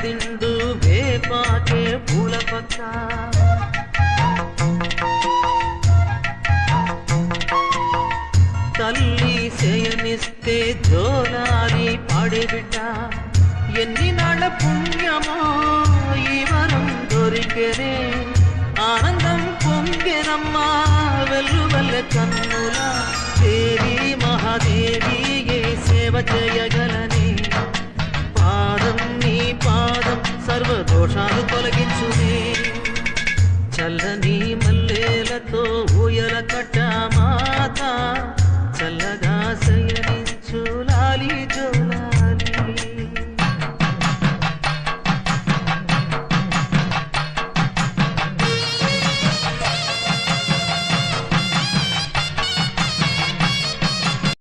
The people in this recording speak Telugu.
దిండు వేపాకే పూల పక్క తల్లి శయనిస్తే జోలాలి పాడే బిడ్డ ఎన్ని నాళ్ళ పుణ్యమో ఈ వరం దొరికెనే ఆనందం పొంగెనమ్మా వెల్లువల్ల కన్నుల దేవి మహాదేవి ఏ సేవ చేయగలనే పాదం నీ పాదం సర్వదోషాలు తొలగించునే చల్లని మల్లెలతో ఊయల కట్ట మాత చల్లగా